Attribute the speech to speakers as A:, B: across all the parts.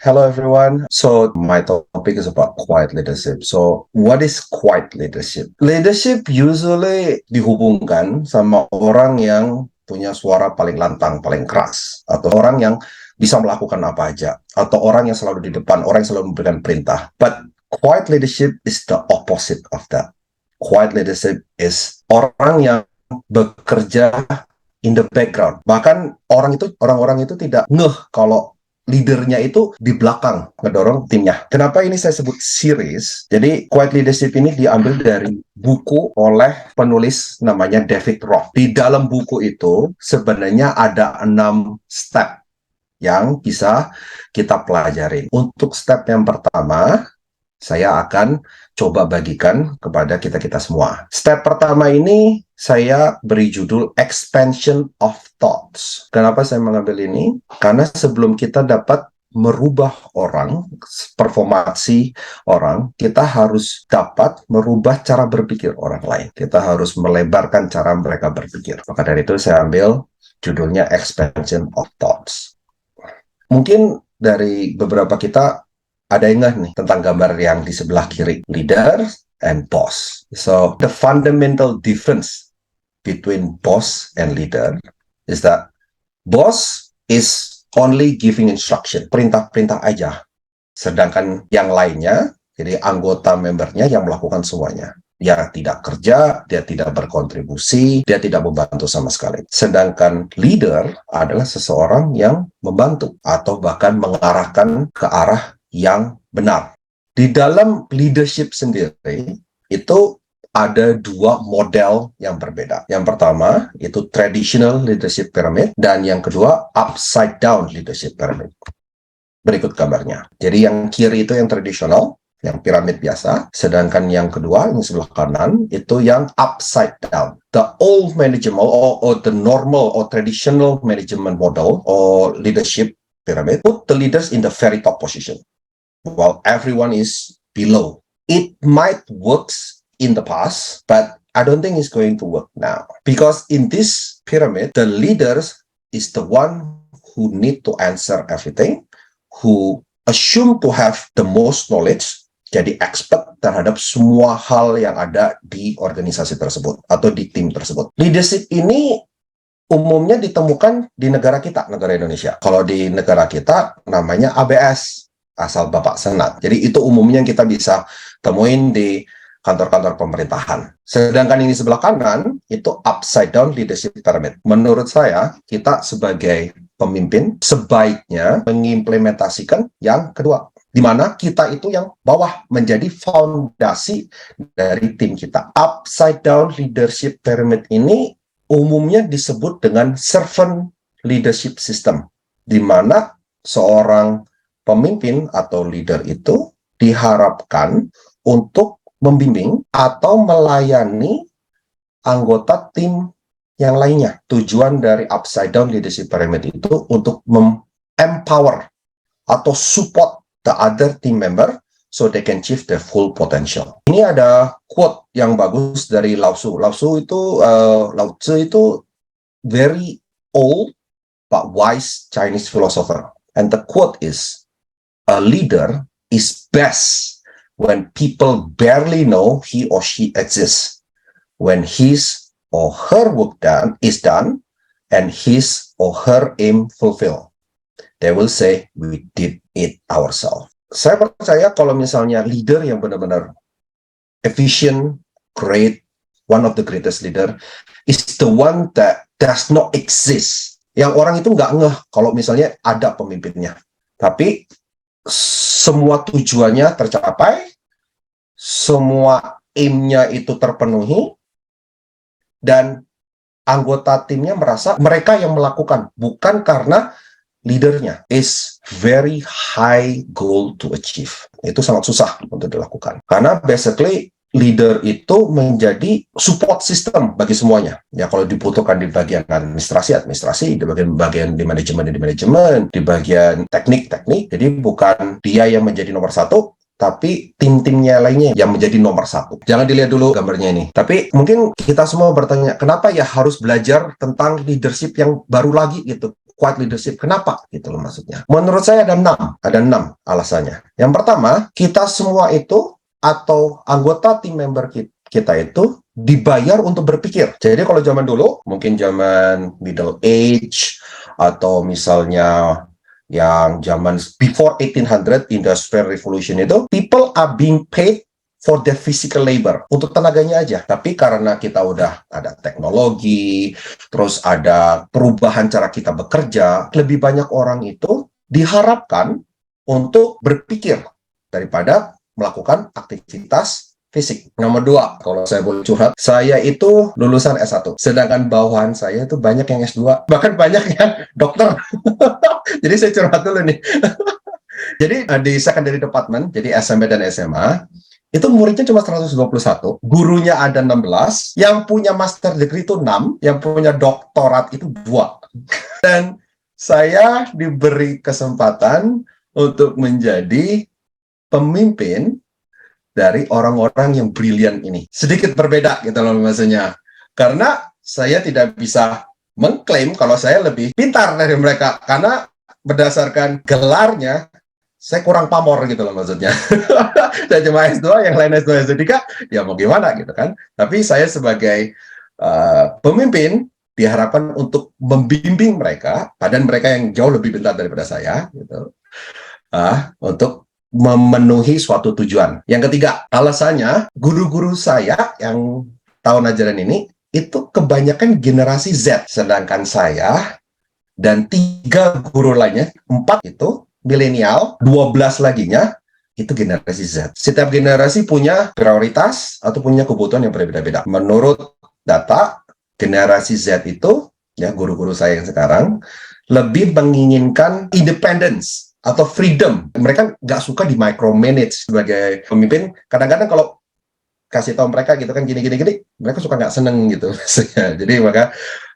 A: Hello everyone. So my topic is about quiet leadership. So what is quiet leadership? Leadership usually dihubungkan sama orang yang punya suara paling lantang, paling keras, atau orang yang bisa melakukan apa aja, atau orang yang selalu di depan, orang yang selalu memberikan perintah. But quiet leadership is the opposite of that. Quiet leadership is orang yang bekerja in the background. Bahkan orang-orang itu tidak ngeh kalau leadernya itu di belakang ngedorong timnya. Kenapa ini saya sebut series? Jadi quiet leadership ini diambil dari buku oleh penulis namanya David Roth. Di dalam buku itu sebenarnya ada 6 step yang bisa kita pelajari. Untuk step yang pertama, saya akan coba bagikan kepada kita-kita semua. Step pertama ini saya beri judul Expansion of Thoughts. Kenapa saya mengambil ini? Karena sebelum kita dapat merubah orang, performasi orang, kita harus dapat merubah cara berpikir orang lain. Kita harus melebarkan cara mereka berpikir. Maka dari itu saya ambil judulnya Expansion of Thoughts. Mungkin dari beberapa kita ada ingat nih tentang gambar yang di sebelah kiri, leader and boss. So the fundamental difference between boss and leader is that boss is only giving instruction, perintah-perintah aja. Sedangkan yang lainnya, jadi anggota membernya yang melakukan semuanya. Dia tidak kerja, dia tidak berkontribusi, dia tidak membantu sama sekali. Sedangkan leader adalah seseorang yang membantu atau bahkan mengarahkan ke arah yang benar. Di dalam leadership sendiri, itu ada 2 model yang berbeda. Yang pertama, itu traditional leadership pyramid, dan yang kedua, upside down leadership pyramid. Berikut gambarnya. Jadi yang kiri itu yang tradisional, yang piramid biasa, sedangkan yang kedua, yang sebelah kanan, itu yang upside down. The old management, or the normal or traditional management model, or leadership pyramid, put the leaders in the very top position, while everyone is below. It might work in the past, but I don't think it's going to work now. Because in this pyramid, the leaders is the one who need to answer everything, who assume to have the most knowledge, jadi expert terhadap semua hal yang ada di organisasi tersebut atau di tim tersebut. Leadership ini umumnya ditemukan di negara kita, negara Indonesia. Kalau di negara kita namanya ABS, asal Bapak Senat. Jadi itu umumnya kita bisa temuin di kantor-kantor pemerintahan. Sedangkan ini sebelah kanan, itu upside down leadership pyramid. Menurut saya, kita sebagai pemimpin sebaiknya mengimplementasikan yang kedua, di mana kita itu yang bawah menjadi fondasi dari tim kita. Upside down leadership pyramid ini umumnya disebut dengan servant leadership system, di mana seorang pemimpin atau leader itu diharapkan untuk membimbing atau melayani anggota tim yang lainnya. Tujuan dari upside down leadership pyramid itu untuk empower atau support the other team member so they can achieve their full potential. Ini ada quote yang bagus dari Lao Tzu. Lao Tzu itu very old but wise Chinese philosopher. And the quote is, "A leader is best when people barely know he or she exists. When his or her work is done and his or her aim fulfilled, they will say, we did it ourselves." Saya percaya kalau misalnya leader yang benar-benar efficient, great, one of the greatest leader, is the one that does not exist. Yang orang itu nggak ngeh kalau misalnya ada pemimpinnya. Tapi semua tujuannya tercapai, semua aim-nya itu terpenuhi, dan anggota timnya merasa mereka yang melakukan, bukan karena leadernya. Is very high goal to achieve. Itu sangat susah untuk dilakukan. Karena basically leader itu menjadi support system bagi semuanya. Ya, kalau dibutuhkan di bagian administrasi, di bagian di manajemen, di bagian teknik. Jadi bukan dia yang menjadi nomor 1, tapi tim-timnya lainnya yang menjadi nomor 1. Jangan dilihat dulu gambarnya ini. Tapi mungkin kita semua bertanya, kenapa ya harus belajar tentang leadership yang baru lagi gitu? quiet leadership. Kenapa? Gitu loh maksudnya. Menurut saya ada enam alasannya. Yang pertama, kita semua itu atau anggota tim member kita itu dibayar untuk berpikir. Jadi kalau zaman dulu, mungkin zaman middle age, atau misalnya yang zaman before 1800 Industrial Revolution itu, people are being paid for their physical labor, untuk tenaganya aja. Tapi karena kita udah ada teknologi, terus ada perubahan cara kita bekerja, lebih banyak orang itu diharapkan untuk berpikir daripada melakukan aktivitas fisik. Nomor dua, kalau saya boleh curhat, saya itu lulusan S1, sedangkan bawahan saya itu banyak yang S2, bahkan banyak yang dokter. Jadi saya curhat dulu nih. Jadi di secondary department, jadi SMP dan SMA, itu muridnya cuma 121, gurunya ada 16, yang punya master degree itu 6, yang punya doktorat itu 2. Dan saya diberi kesempatan untuk menjadi pemimpin dari orang-orang yang brilian ini. Sedikit berbeda gitu loh maksudnya. Karena saya tidak bisa mengklaim kalau saya lebih pintar dari mereka, karena berdasarkan gelarnya, saya kurang pamor gitu loh maksudnya. Saya cuma S2, yang lain S2, S3, ya mau gimana gitu kan. Tapi saya sebagai pemimpin diharapkan untuk membimbing mereka, padahal mereka yang jauh lebih pintar daripada saya, gitu, untuk memenuhi suatu tujuan. Yang ketiga, alasannya guru-guru saya yang tahun ajaran ini itu kebanyakan generasi Z, sedangkan saya dan 3 guru lainnya, 4 itu milenial, 12 laginya itu generasi Z. Setiap generasi punya prioritas atau punya kebutuhan yang berbeda-beda. Menurut data, generasi Z itu, ya guru-guru saya yang sekarang, lebih menginginkan independence atau freedom. Mereka nggak suka di micromanage. Sebagai pemimpin, kadang-kadang kalau kasih tahu mereka gitu kan gini-gini, mereka suka nggak seneng gitu. Jadi maka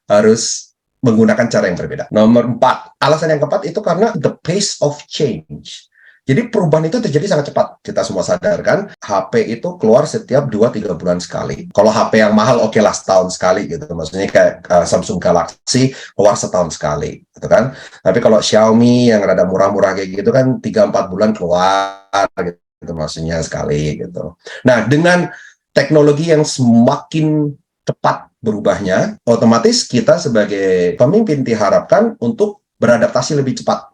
A: harus menggunakan cara yang berbeda. Nomor 4, alasan yang keempat itu karena the pace of change. Jadi perubahan itu terjadi sangat cepat. Kita semua sadar kan, HP itu keluar setiap 2-3 bulan sekali. Kalau HP yang mahal, oke lah setahun sekali gitu. Maksudnya kayak Samsung Galaxy keluar setahun sekali, gitu kan. Tapi kalau Xiaomi yang rada murah-murah kayak gitu kan 3-4 bulan keluar gitu, maksudnya sekali gitu. Nah, dengan teknologi yang semakin cepat berubahnya, otomatis kita sebagai pemimpin diharapkan untuk beradaptasi lebih cepat.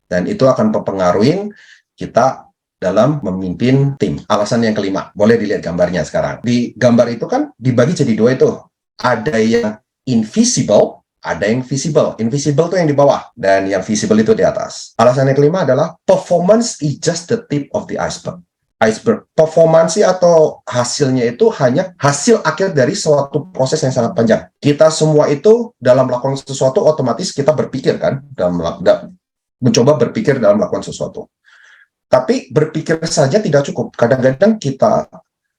A: Dan itu akan mempengaruhi kita dalam memimpin tim. Alasan yang kelima, boleh dilihat gambarnya sekarang. Di gambar itu kan dibagi jadi 2 itu. Ada yang invisible, ada yang visible. Invisible itu yang di bawah, dan yang visible itu di atas. Alasan yang kelima adalah performance is just the tip of the iceberg. Performansi atau hasilnya itu hanya hasil akhir dari suatu proses yang sangat panjang. Kita semua itu dalam melakukan sesuatu otomatis kita berpikir kan, mencoba berpikir dalam melakukan sesuatu. Tapi berpikir saja tidak cukup. Kadang-kadang kita,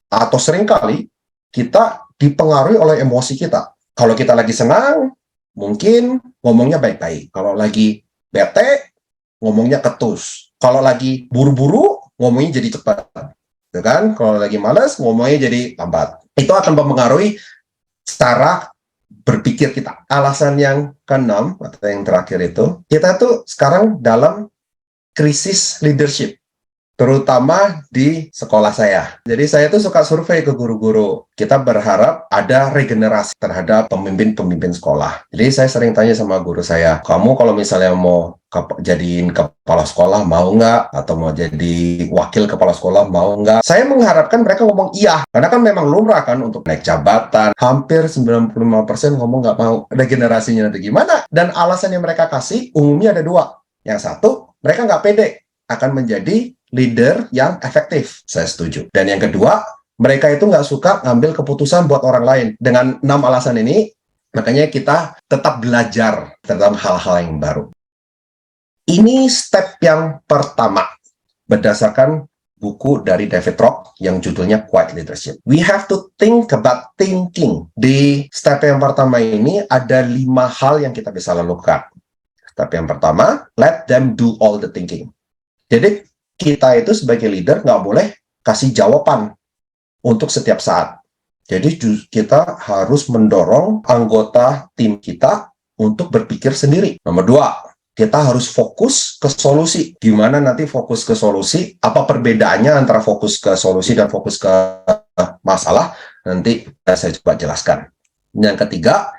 A: atau seringkali, kita dipengaruhi oleh emosi kita. Kalau kita lagi senang, mungkin ngomongnya baik-baik. Kalau lagi bete, ngomongnya ketus. Kalau lagi buru-buru, ngomongnya jadi cepat. Gitu kan? Kalau lagi malas, ngomongnya jadi lambat. Itu akan mempengaruhi cara berpikir kita. Alasan yang keenam atau yang terakhir itu, kita tuh sekarang dalam krisis leadership, terutama di sekolah saya. Jadi saya tuh suka survei ke guru-guru. Kita berharap ada regenerasi terhadap pemimpin-pemimpin sekolah. Jadi saya sering tanya sama guru saya, kamu kalau misalnya mau jadiin kepala sekolah mau nggak? Atau mau jadi wakil kepala sekolah mau nggak? Saya mengharapkan mereka ngomong iya. Karena kan memang lumrah kan untuk naik jabatan. Hampir 95% ngomong nggak mau. Ada generasinya nanti gimana? Dan alasan yang mereka kasih umumnya ada 2. Yang satu, mereka nggak pede akan menjadi leader yang efektif. Saya setuju. Dan yang kedua, mereka itu nggak suka ngambil keputusan buat orang lain. Dengan 6 alasan ini, makanya kita tetap belajar tentang hal-hal yang baru. Ini step yang pertama, berdasarkan buku dari David Rock yang judulnya Quiet Leadership. We have to think about thinking. Di step yang pertama ini ada 5 hal yang kita bisa lakukan. Step yang pertama, let them do all the thinking. Jadi kita itu sebagai leader nggak boleh kasih jawaban untuk setiap saat. Jadi kita harus mendorong anggota tim kita untuk berpikir sendiri. Nomor dua, kita harus fokus ke solusi. Gimana nanti fokus ke solusi? Apa perbedaannya antara fokus ke solusi dan fokus ke masalah? Nanti saya coba jelaskan. Yang ketiga,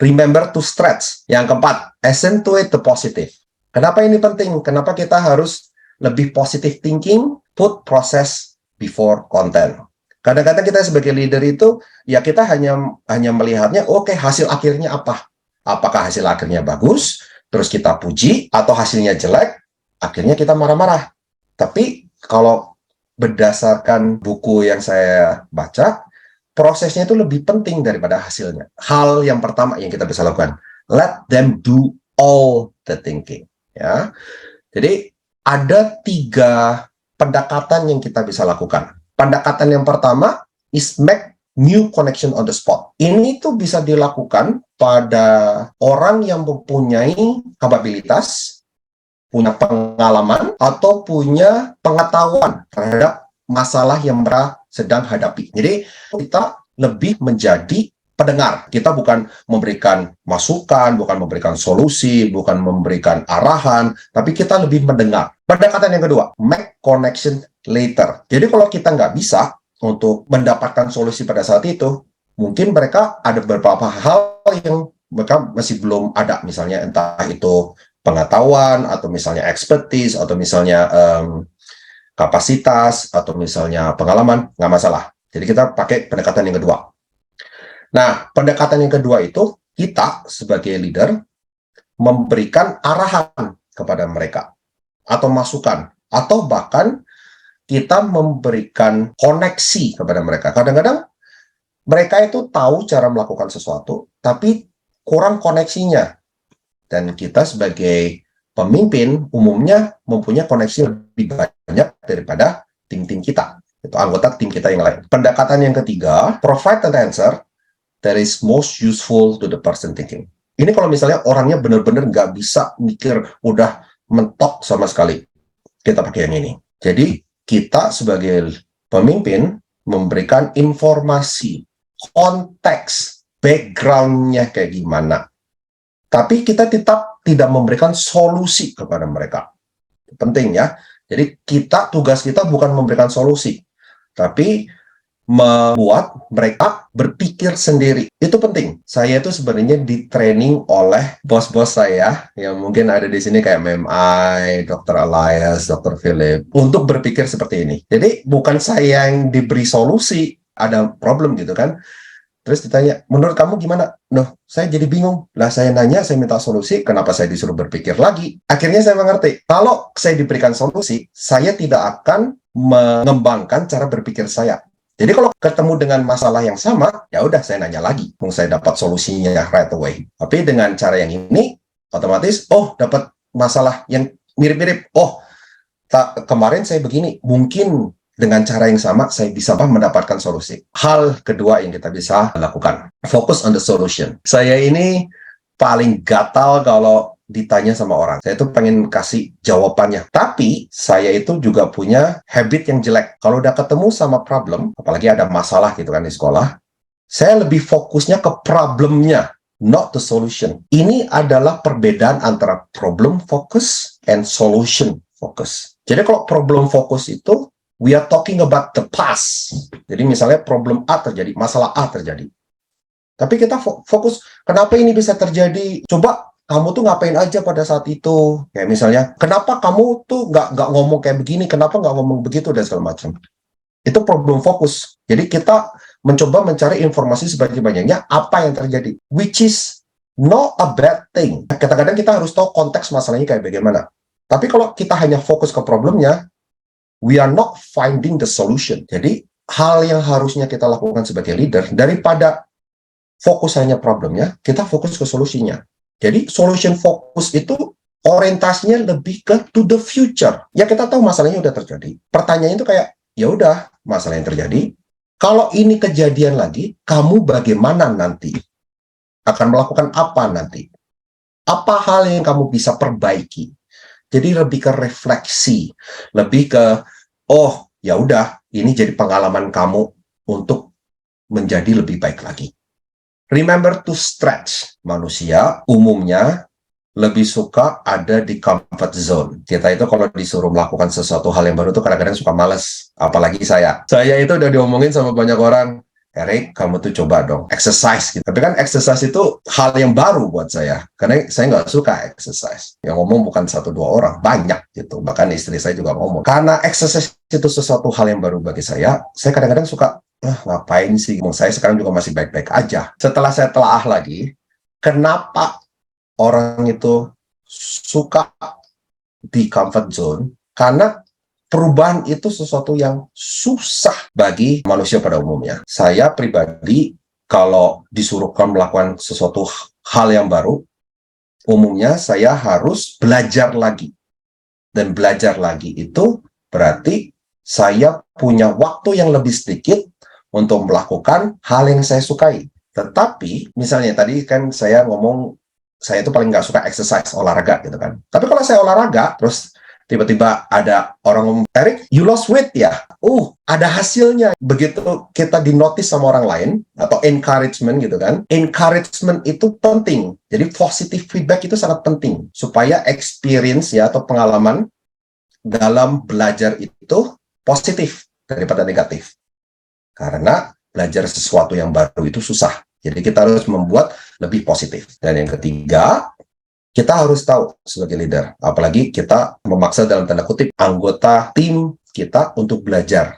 A: remember to stretch. Yang keempat, accentuate the positive. Kenapa ini penting? Kenapa kita harus lebih positive thinking, put process before content. Kadang-kadang kita sebagai leader itu, ya kita hanya melihatnya, oke, hasil akhirnya apa? Apakah hasil akhirnya bagus, terus kita puji, atau hasilnya jelek, akhirnya kita marah-marah. Tapi kalau berdasarkan buku yang saya baca, prosesnya itu lebih penting daripada hasilnya. Hal yang pertama yang kita bisa lakukan, let them do all the thinking. Ya, jadi ada 3 pendekatan yang kita bisa lakukan. Pendekatan yang pertama is make new connection on the spot. Ini tuh bisa dilakukan pada orang yang mempunyai kapabilitas, punya pengalaman, atau punya pengetahuan terhadap masalah yang mereka sedang hadapi. Jadi kita lebih menjadi pendengar. Kita bukan memberikan masukan, bukan memberikan solusi, bukan memberikan arahan, tapi kita lebih mendengar. Pendekatan yang kedua, make connection later. Jadi kalau kita nggak bisa untuk mendapatkan solusi pada saat itu, mungkin mereka ada beberapa hal yang mereka masih belum ada, misalnya entah itu pengetahuan, atau misalnya expertise, atau misalnya kapasitas, atau misalnya pengalaman, nggak masalah. Jadi kita pakai pendekatan yang kedua. Nah, pendekatan yang kedua itu, kita sebagai leader memberikan arahan kepada mereka, atau masukan, atau bahkan kita memberikan koneksi kepada mereka. Kadang-kadang mereka itu tahu cara melakukan sesuatu, tapi kurang koneksinya. Dan kita sebagai pemimpin umumnya mempunyai koneksi lebih banyak daripada tim-tim kita, itu anggota tim kita yang lain. Pendekatan yang ketiga, provide an answer that is most useful to the person thinking. Ini kalau misalnya orangnya benar-benar nggak bisa mikir, udah mentok sama sekali, kita pakai yang ini. Jadi kita sebagai pemimpin memberikan informasi, konteks, background-nya kayak gimana. Tapi kita tetap tidak memberikan solusi kepada mereka. Penting ya. Jadi tugas kita bukan memberikan solusi, tapi membuat mereka berpikir sendiri. Itu penting. Saya itu sebenarnya di training oleh bos-bos saya yang mungkin ada di sini kayak MMI, Dr. Elias, Dr. Philip, untuk berpikir seperti ini. Jadi bukan saya yang diberi solusi, ada problem gitu kan. Terus ditanya, menurut kamu gimana? Noh, saya jadi bingung. Lah saya nanya, saya minta solusi, kenapa saya disuruh berpikir lagi? Akhirnya saya mengerti, kalau saya diberikan solusi, saya tidak akan mengembangkan cara berpikir saya. Jadi kalau ketemu dengan masalah yang sama, ya udah saya nanya lagi, saya dapat solusinya right away. Tapi dengan cara yang ini, otomatis, dapat masalah yang mirip-mirip. Kemarin saya begini, mungkin dengan cara yang sama saya bisa mendapatkan solusi. Hal kedua yang kita bisa lakukan, focus on the solution. Saya ini paling gatal kalau ditanya sama orang. Saya tuh pengen kasih jawabannya. Tapi saya itu juga punya habit yang jelek. Kalau udah ketemu sama problem, apalagi ada masalah gitu kan di sekolah, saya lebih fokusnya ke problemnya, not the solution. Ini adalah perbedaan antara problem focus and solution focus. Jadi kalau problem focus itu, we are talking about the past. Jadi misalnya problem A terjadi, masalah A terjadi. Tapi kita fokus, kenapa ini bisa terjadi? Coba kamu tuh ngapain aja pada saat itu? Kayak misalnya, kenapa kamu tuh nggak ngomong kayak begini? Kenapa nggak ngomong begitu? Dan segala macam. Itu problem fokus. Jadi kita mencoba mencari informasi sebanyak-banyaknya apa yang terjadi. Which is not a bad thing. Kadang-kadang kita harus tahu konteks masalahnya kayak bagaimana. Tapi kalau kita hanya fokus ke problemnya, we are not finding the solution. Jadi, hal yang harusnya kita lakukan sebagai leader, daripada fokus hanya problemnya, kita fokus ke solusinya. Jadi, solution focus itu orientasinya lebih ke to the future. Ya, kita tahu masalahnya udah terjadi. Pertanyaannya itu kayak, ya udah, masalah yang terjadi. Kalau ini kejadian lagi, kamu bagaimana nanti? Akan melakukan apa nanti? Apa hal yang kamu bisa perbaiki? Jadi lebih ke refleksi, lebih ke, ya udah, ini jadi pengalaman kamu untuk menjadi lebih baik lagi. Remember to stretch. Manusia umumnya lebih suka ada di comfort zone. Kita itu kalau disuruh melakukan sesuatu hal yang baru tuh kadang-kadang suka males. Apalagi saya. Saya itu udah diomongin sama banyak orang, Eric, kamu tuh coba dong exercise gitu. Tapi kan exercise itu hal yang baru buat saya. Karena saya nggak suka exercise. Yang ngomong bukan satu dua orang, banyak gitu. Bahkan istri saya juga ngomong. Karena exercise itu sesuatu hal yang baru bagi saya kadang-kadang suka, ngapain sih? Saya sekarang juga masih baik-baik aja. Setelah saya telaah lagi, kenapa orang itu suka di comfort zone? Karena perubahan itu sesuatu yang susah bagi manusia pada umumnya. Saya pribadi, kalau disuruhkan melakukan sesuatu hal yang baru, umumnya saya harus belajar lagi. Dan belajar lagi itu berarti saya punya waktu yang lebih sedikit untuk melakukan hal yang saya sukai. Tetapi, misalnya tadi kan saya ngomong, saya itu paling nggak suka exercise, olahraga gitu kan. Tapi kalau saya olahraga, terus tiba-tiba ada orang ngomong, Eric, you lost weight ya? Ada hasilnya. Begitu kita dinotis sama orang lain, atau encouragement gitu kan. Encouragement itu penting. Jadi positive feedback itu sangat penting. Supaya experience ya, atau pengalaman dalam belajar itu positif daripada negatif. Karena belajar sesuatu yang baru itu susah. Jadi kita harus membuat lebih positif. Dan yang ketiga, kita harus tahu sebagai leader, apalagi kita memaksa dalam tanda kutip anggota tim kita untuk belajar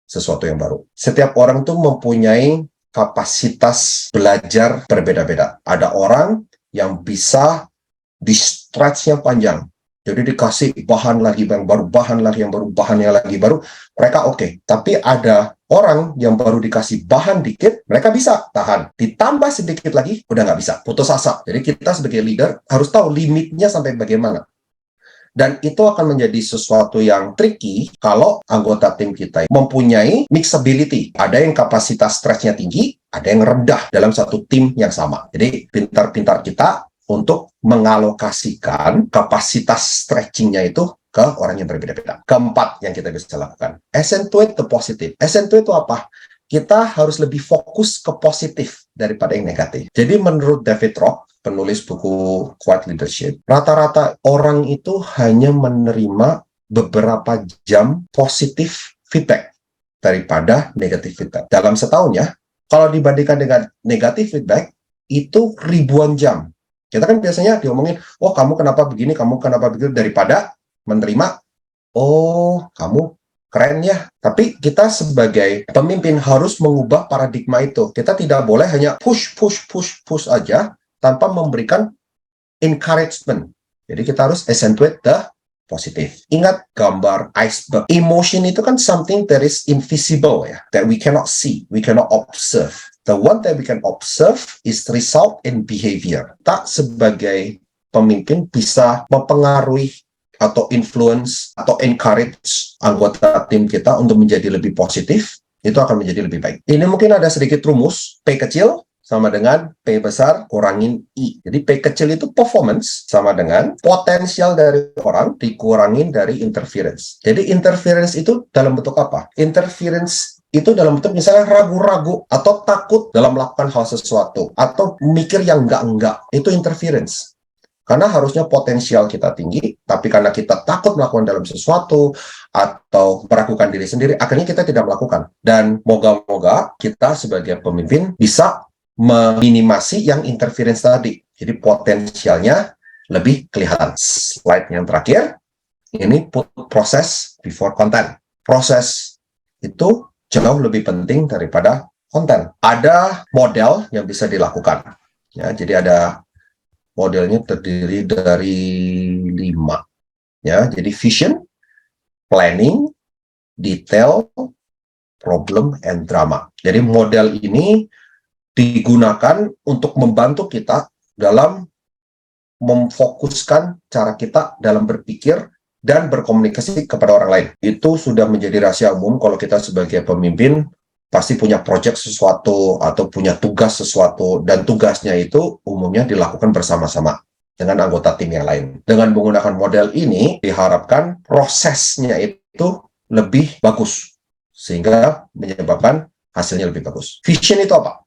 A: sesuatu yang baru. Setiap orang tuh mempunyai kapasitas belajar berbeda-beda. Ada orang yang bisa di stretch-nya panjang. Jadi dikasih bahan lagi yang baru, bahan lagi yang baru, bahan yang lagi baru, mereka oke. Tapi ada orang yang baru dikasih bahan dikit, mereka bisa tahan. Ditambah sedikit lagi, udah nggak bisa, putus asa. Jadi kita sebagai leader harus tahu limitnya sampai bagaimana. Dan itu akan menjadi sesuatu yang tricky kalau anggota tim kita mempunyai mixability. Ada yang kapasitas stretch-nya tinggi, ada yang rendah dalam satu tim yang sama. Jadi pintar-pintar kita untuk mengalokasikan kapasitas stretching-nya itu ke orang yang berbeda-beda. Keempat yang kita bisa lakukan, accentuate the positive. Accentuate itu apa? Kita harus lebih fokus ke positif daripada yang negatif. Jadi menurut David Rock, penulis buku Quiet Leadership, rata-rata orang itu hanya menerima beberapa jam positif feedback daripada negatif feedback. Dalam setahun ya, kalau dibandingkan dengan negatif feedback, itu ribuan jam. Kita kan biasanya diomongin, kamu kenapa begini, kamu kenapa begitu, daripada menerima, kamu keren ya. Tapi kita sebagai pemimpin harus mengubah paradigma itu. Kita tidak boleh hanya push aja tanpa memberikan encouragement. Jadi kita harus accentuate the positif. Ingat gambar iceberg. Emotion itu kan something that is invisible ya, that we cannot see, we cannot observe. The one that we can observe is result in behavior. Tak sebagai pemimpin bisa mempengaruhi atau influence atau encourage anggota tim kita untuk menjadi lebih positif, itu akan menjadi lebih baik. Ini mungkin ada sedikit rumus, P kecil sama dengan P besar kurangin I. Jadi P kecil itu performance sama dengan potensial dari orang dikurangin dari interference. Jadi interference itu dalam bentuk apa? Interference itu dalam bentuk misalnya ragu-ragu atau takut dalam melakukan hal sesuatu atau mikir yang enggak-enggak. Itu interference. Karena harusnya potensial kita tinggi, tapi karena kita takut melakukan dalam sesuatu atau meragukan diri sendiri, akhirnya kita tidak melakukan. Dan moga-moga kita sebagai pemimpin bisa meminimasi yang interference tadi. Jadi potensialnya lebih kelihatan. Slide yang terakhir, ini put proses before content. Proses itu jauh lebih penting daripada konten. Ada model yang bisa dilakukan. Ya, jadi ada modelnya terdiri dari 5. Ya, jadi vision, planning, detail, problem, and drama. Jadi model ini digunakan untuk membantu kita dalam memfokuskan cara kita dalam berpikir dan berkomunikasi kepada orang lain. Itu sudah menjadi rahasia umum kalau kita sebagai pemimpin pasti punya proyek sesuatu atau punya tugas sesuatu, dan tugasnya itu umumnya dilakukan bersama-sama dengan anggota tim yang lain. Dengan menggunakan model ini, diharapkan prosesnya itu lebih bagus, sehingga menyebabkan hasilnya lebih bagus. Vision itu apa?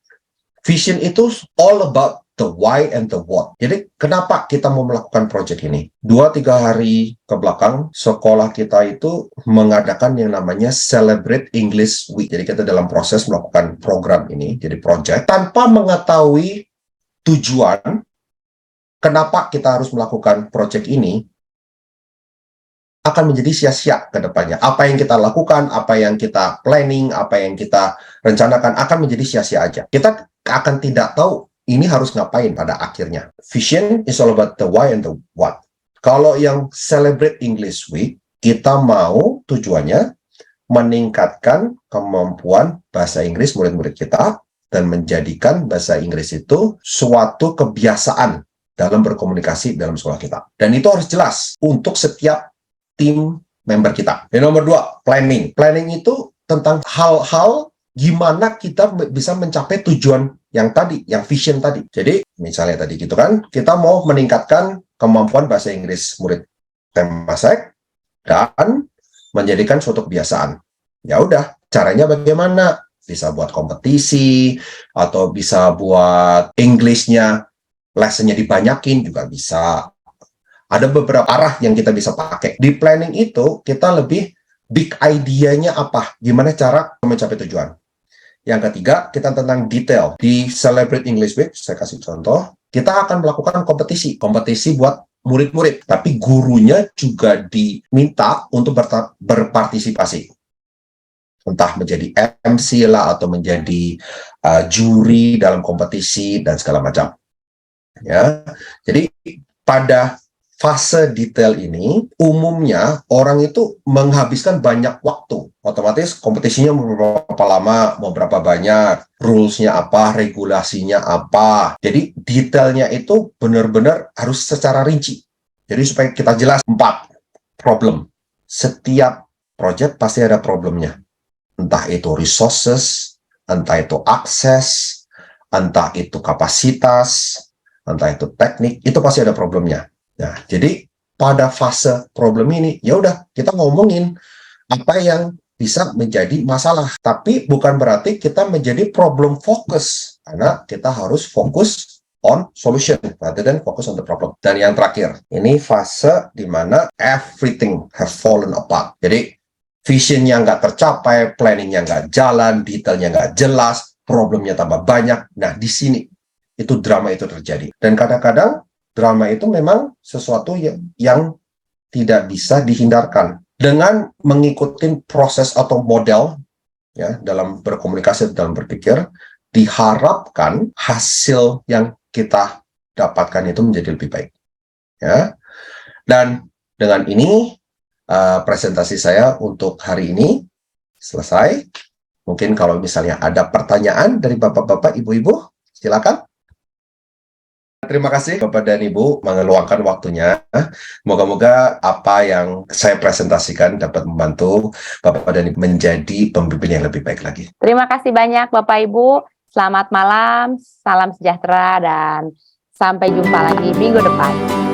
A: Vision itu all about the why and the what. Jadi kenapa kita mau melakukan project ini? 2-3 hari ke belakang, sekolah kita itu mengadakan yang namanya Celebrate English Week. Jadi kita dalam proses melakukan program ini, jadi project, tanpa mengetahui tujuan kenapa kita harus melakukan project ini, akan menjadi sia-sia ke depannya. Apa yang kita lakukan, apa yang kita planning, apa yang kita rencanakan akan menjadi sia-sia aja. Kita akan tidak tahu ini harus ngapain pada akhirnya. Vision is all about the why and the what. Kalau yang Celebrate English Week, kita mau tujuannya meningkatkan kemampuan bahasa Inggris murid-murid kita dan menjadikan bahasa Inggris itu suatu kebiasaan dalam berkomunikasi dalam sekolah kita. Dan itu harus jelas untuk setiap tim member kita. Yang nomor 2, planning. Planning itu tentang hal-hal gimana kita bisa mencapai tujuan yang tadi, yang vision tadi. Jadi, misalnya tadi gitu kan, kita mau meningkatkan kemampuan bahasa Inggris murid Temasek dan menjadikan suatu kebiasaan. Ya udah, caranya bagaimana? Bisa buat kompetisi, atau bisa buat English-nya, lesson-nya dibanyakin juga bisa. Ada beberapa arah yang kita bisa pakai. Di planning itu, kita lebih big idea-nya apa? Gimana cara mencapai tujuan? Yang ketiga, kita tentang detail. Di Celebrate English Week, saya kasih contoh, kita akan melakukan kompetisi. Kompetisi buat murid-murid. Tapi gurunya juga diminta untuk berpartisipasi. Entah menjadi MC lah, atau menjadi juri dalam kompetisi, dan segala macam. Ya, jadi pada fase detail ini, umumnya orang itu menghabiskan banyak waktu. Otomatis kompetisinya mau berapa lama, mau berapa banyak, rules-nya apa, regulasinya apa. Jadi detailnya itu benar-benar harus secara rinci. Jadi supaya kita jelas, 4 problem. Setiap project pasti ada problemnya. Entah itu resources, entah itu akses, entah itu kapasitas, entah itu teknik, itu pasti ada problemnya. Nah, jadi pada fase problem ini, ya udah kita ngomongin apa yang bisa menjadi masalah. Tapi bukan berarti kita menjadi problem focus, karena kita harus fokus on solution rather than focus on the problem. Dan yang terakhir, ini fase di mana everything have fallen apart. Jadi visionnya nggak tercapai, planningnya nggak jalan, detailnya nggak jelas, problemnya tambah banyak. Nah, di sini itu drama itu terjadi. Dan kadang-kadang drama itu memang sesuatu yang tidak bisa dihindarkan. Dengan mengikuti proses atau model ya dalam berkomunikasi, dalam berpikir, diharapkan hasil yang kita dapatkan itu menjadi lebih baik. Ya. Dan dengan ini presentasi saya untuk hari ini selesai. Mungkin kalau misalnya ada pertanyaan dari Bapak-bapak, Ibu-ibu, silakan. Terima kasih Bapak dan Ibu mengeluangkan waktunya. Moga-moga apa yang saya presentasikan dapat membantu Bapak dan Ibu menjadi pemimpin yang lebih baik lagi.
B: Terima kasih banyak Bapak Ibu. Selamat malam, salam sejahtera, dan sampai jumpa lagi minggu depan.